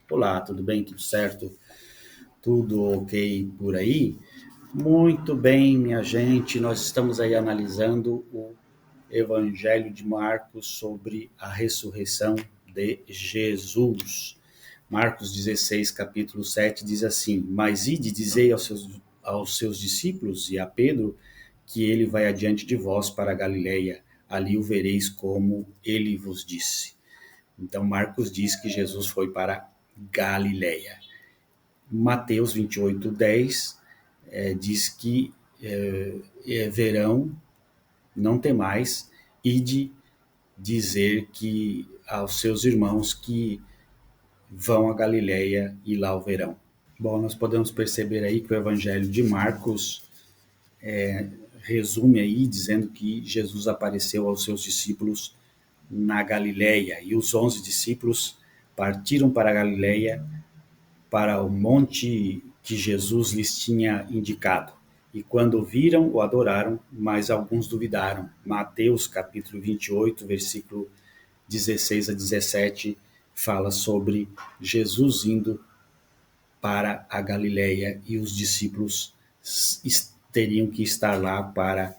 Olá, tudo bem? Tudo certo? Tudo ok por aí? Muito bem, minha gente. Nós estamos aí analisando o Evangelho de Marcos sobre a ressurreição de Jesus. Marcos 16, capítulo 7 diz assim: Mas ide, dizei aos seus discípulos e a Pedro que ele vai adiante de vós para a Galileia. Ali o vereis como ele vos disse. Então, Marcos diz que Jesus foi para Galileia. Mateus 28, 10 diz que verão, não temais, e de dizer que aos seus irmãos que vão a Galileia e lá o verão. Bom, nós podemos perceber aí que o Evangelho de Marcos resume aí dizendo que Jesus apareceu aos seus discípulos na Galileia e os 11 discípulos partiram para a Galileia para o monte que Jesus lhes tinha indicado. E quando viram, o adoraram, mas alguns duvidaram. Mateus capítulo 28, versículo 16 a 17, fala sobre Jesus indo para a Galileia e os discípulos teriam que estar lá para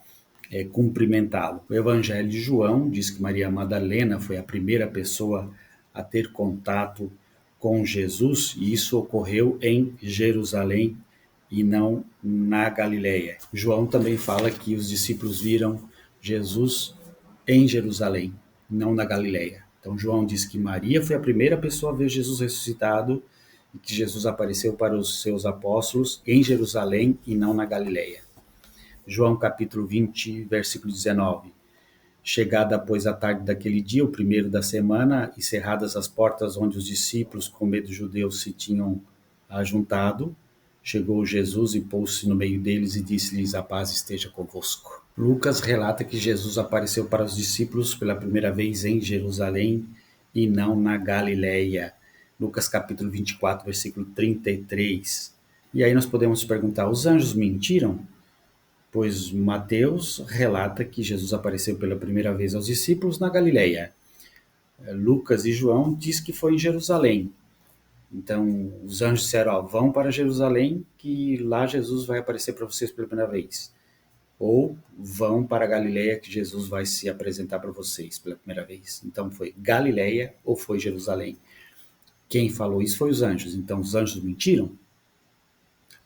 cumprimentá-lo. O Evangelho de João diz que Maria Madalena foi a primeira pessoa a ter contato com Jesus, e isso ocorreu em Jerusalém e não na Galileia. João também fala que os discípulos viram Jesus em Jerusalém, não na Galileia. Então João diz que Maria foi a primeira pessoa a ver Jesus ressuscitado e que Jesus apareceu para os seus apóstolos em Jerusalém e não na Galileia. João capítulo 20, versículo 19. Chegada, pois, a tarde daquele dia, o primeiro da semana, e cerradas as portas onde os discípulos, com medo dos judeus, se tinham ajuntado, chegou Jesus e pôs-se no meio deles e disse-lhes: A paz esteja convosco. Lucas relata que Jesus apareceu para os discípulos pela primeira vez em Jerusalém e não na Galileia. Lucas capítulo 24, versículo 33. E aí nós podemos perguntar: os anjos mentiram? Pois Mateus relata que Jesus apareceu pela primeira vez aos discípulos na Galileia. Lucas e João diz que foi em Jerusalém. Então, os anjos disseram, ó, vão para Jerusalém, que lá Jesus vai aparecer para vocês pela primeira vez. Ou vão para a Galileia, que Jesus vai se apresentar para vocês pela primeira vez. Então, foi Galileia ou foi Jerusalém? Quem falou isso foi os anjos. Então, os anjos mentiram?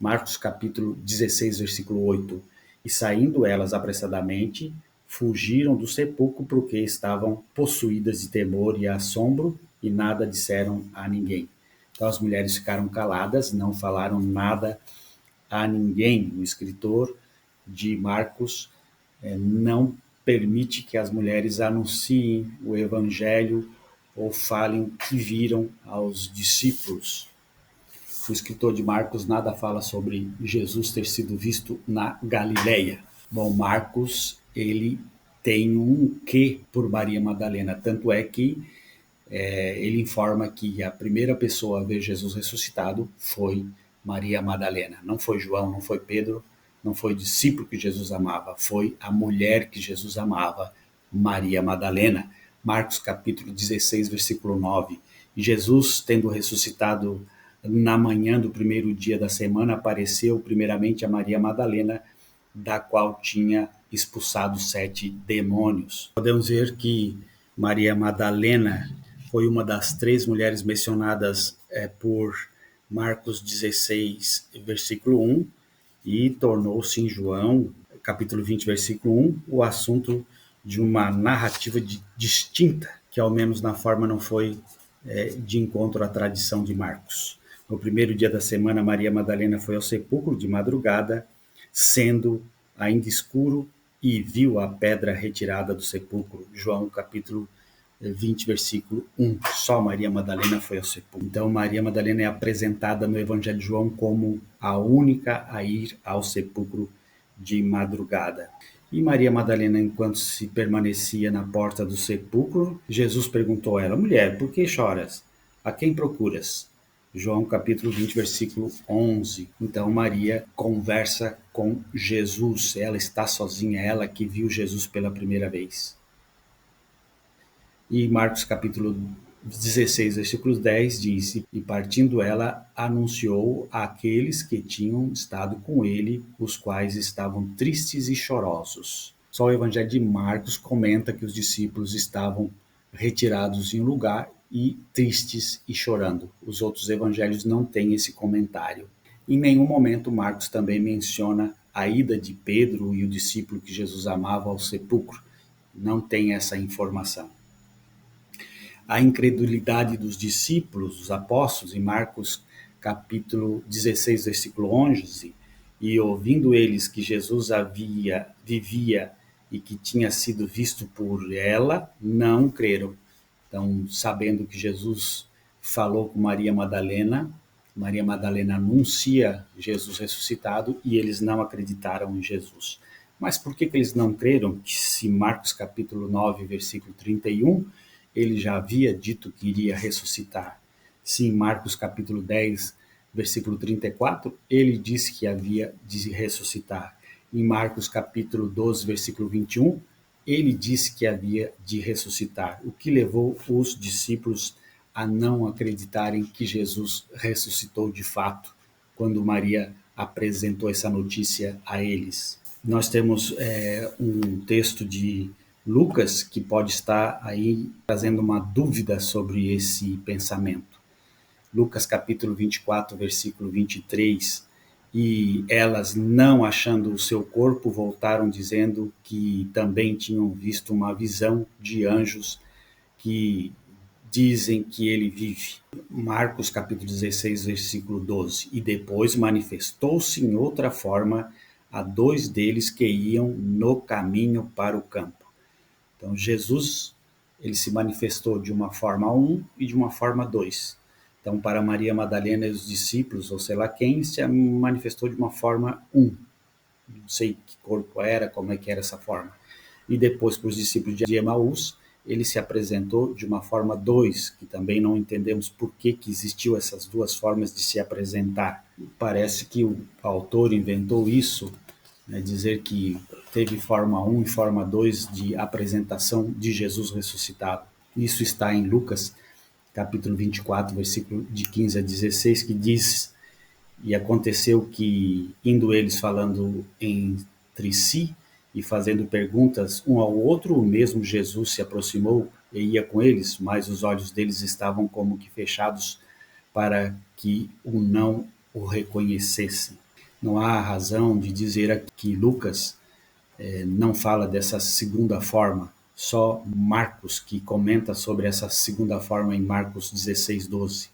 Marcos capítulo 16, versículo 8. E saindo elas apressadamente, fugiram do sepulcro porque estavam possuídas de temor e assombro e nada disseram a ninguém. Então as mulheres ficaram caladas, não falaram nada a ninguém. O escritor de Marcos não permite que as mulheres anunciem o evangelho ou falem o que viram aos discípulos. O escritor de Marcos nada fala sobre Jesus ter sido visto na Galileia. Bom, Marcos, ele tem um quê por Maria Madalena, tanto é que ele informa que a primeira pessoa a ver Jesus ressuscitado foi Maria Madalena. Não foi João, não foi Pedro, não foi o discípulo que Jesus amava, foi a mulher que Jesus amava, Maria Madalena. Marcos capítulo 16, versículo 9. Jesus, tendo ressuscitado na manhã do primeiro dia da semana, apareceu primeiramente a Maria Madalena, da qual tinha expulsado 7 demônios. Podemos ver que Maria Madalena foi uma das 3 mulheres mencionadas por Marcos 16, versículo 1, e tornou-se em João, capítulo 20, versículo 1, o assunto de uma narrativa distinta, que ao menos na forma não foi de encontro à tradição de Marcos. No primeiro dia da semana, Maria Madalena foi ao sepulcro de madrugada, sendo ainda escuro, e viu a pedra retirada do sepulcro. João capítulo 20, versículo 1. Só Maria Madalena foi ao sepulcro. Então, Maria Madalena é apresentada no Evangelho de João como a única a ir ao sepulcro de madrugada. E Maria Madalena, enquanto se permanecia na porta do sepulcro, Jesus perguntou a ela: Mulher, por que choras? A quem procuras? João capítulo 20, versículo 11. Então Maria conversa com Jesus. Ela está sozinha, ela que viu Jesus pela primeira vez. E Marcos capítulo 16, versículo 10 diz: E partindo ela, anunciou àqueles que tinham estado com ele, os quais estavam tristes e chorosos. Só o Evangelho de Marcos comenta que os discípulos estavam retirados em um lugar e tristes e chorando. Os outros evangelhos não têm esse comentário. Em nenhum momento Marcos também menciona a ida de Pedro e o discípulo que Jesus amava ao sepulcro. Não tem essa informação. A incredulidade dos discípulos, dos apóstolos, em Marcos capítulo 16, versículo 11, e ouvindo eles que Jesus vivia e que tinha sido visto por ela, não creram. Então, sabendo que Jesus falou com Maria Madalena anuncia Jesus ressuscitado e eles não acreditaram em Jesus. Mas por que eles não creram? Se Marcos capítulo 9, versículo 31, ele já havia dito que iria ressuscitar. Se em Marcos capítulo 10, versículo 34, ele disse que havia de ressuscitar. Em Marcos capítulo 12, versículo 21, ele disse que havia de ressuscitar, o que levou os discípulos a não acreditarem que Jesus ressuscitou de fato, quando Maria apresentou essa notícia a eles. Nós temos um texto de Lucas que pode estar aí trazendo uma dúvida sobre esse pensamento. Lucas capítulo 24, versículo 23, e elas, não achando o seu corpo, voltaram dizendo que também tinham visto uma visão de anjos que dizem que ele vive. Marcos capítulo 16, versículo 12, e depois manifestou-se em outra forma a dois deles que iam no caminho para o campo. Então Jesus, ele se manifestou de uma forma 1 e de uma forma 2. Então, para Maria Madalena e os discípulos, ou sei lá quem, se manifestou de uma forma 1. Não sei que corpo era, como é que era essa forma. E depois, para os discípulos de Emaús, ele se apresentou de uma forma 2, que também não entendemos por que existiu essas duas formas de se apresentar. Parece que o autor inventou isso, né, dizer que teve forma 1 e forma 2 de apresentação de Jesus ressuscitado. Isso está em Lucas capítulo 24, versículo de 15 a 16, que diz: E aconteceu que, indo eles falando entre si e fazendo perguntas um ao outro, o mesmo Jesus se aproximou e ia com eles, mas os olhos deles estavam como que fechados para que não o reconhecessem. Não há razão de dizer aqui que Lucas não fala dessa segunda forma, só Marcos que comenta sobre essa segunda forma em Marcos 16, 12.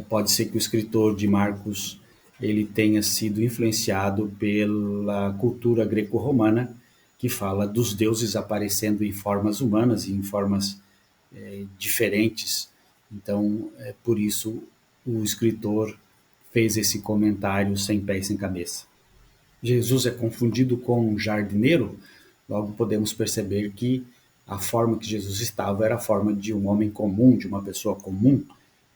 Pode ser que o escritor de Marcos ele tenha sido influenciado pela cultura greco-romana, que fala dos deuses aparecendo em formas humanas e em formas diferentes. Então, por isso o escritor fez esse comentário sem pé e sem cabeça. Jesus é confundido com um jardineiro, logo podemos perceber que a forma que Jesus estava era a forma de um homem comum, de uma pessoa comum,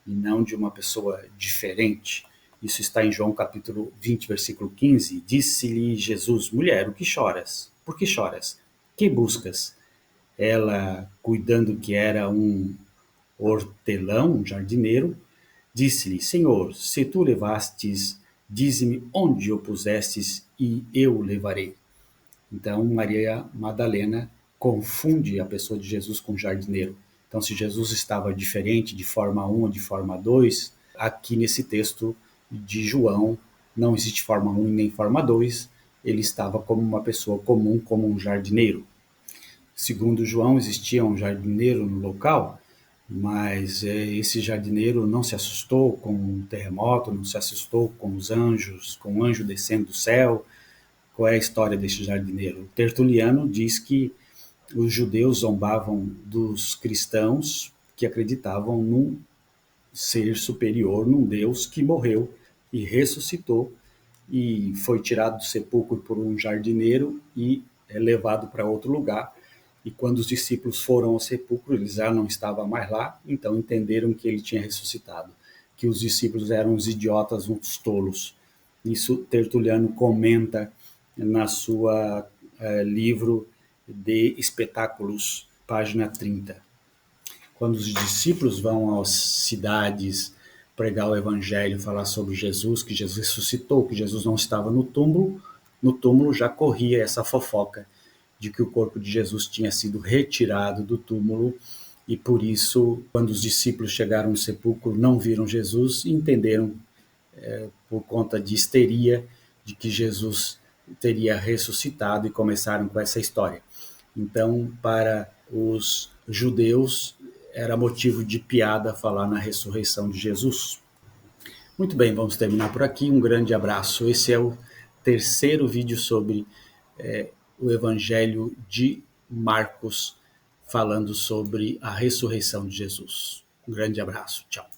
e não de uma pessoa diferente. Isso está em João capítulo 20, versículo 15. Disse-lhe Jesus: Mulher, o que choras? Por que choras? Que buscas? Ela, cuidando que era um hortelão, um jardineiro, disse-lhe: Senhor, se tu levastes, dize-me onde o pusestes e eu o levarei. Então, Maria Madalena confunde a pessoa de Jesus com o jardineiro. Então, se Jesus estava diferente de forma 1 ou de forma 2, aqui nesse texto de João não existe forma 1 nem forma 2, ele estava como uma pessoa comum, como um jardineiro. Segundo João, existia um jardineiro no local, mas esse jardineiro não se assustou com o terremoto, não se assustou com os anjos, com o anjo descendo do céu. Qual é a história desse jardineiro? Tertuliano diz que os judeus zombavam dos cristãos que acreditavam num ser superior, num Deus que morreu e ressuscitou e foi tirado do sepulcro por um jardineiro e é levado para outro lugar. E quando os discípulos foram ao sepulcro, eles já não estavam mais lá, então entenderam que ele tinha ressuscitado, que os discípulos eram os idiotas, uns tolos. Isso Tertuliano comenta na sua livro de espetáculos, página 30. quando os discípulos vão às cidades pregar o evangelho, falar sobre Jesus, que Jesus ressuscitou, que Jesus não estava no túmulo já corria essa fofoca de que o corpo de Jesus tinha sido retirado do túmulo e por isso, quando os discípulos chegaram no sepulcro, não viram Jesus e entenderam, por conta de histeria, de que Jesus teria ressuscitado e começaram com essa história. Então, para os judeus, era motivo de piada falar na ressurreição de Jesus. Muito bem, vamos terminar por aqui. Um grande abraço. Esse é o terceiro vídeo sobre o Evangelho de Marcos, falando sobre a ressurreição de Jesus. Um grande abraço. Tchau.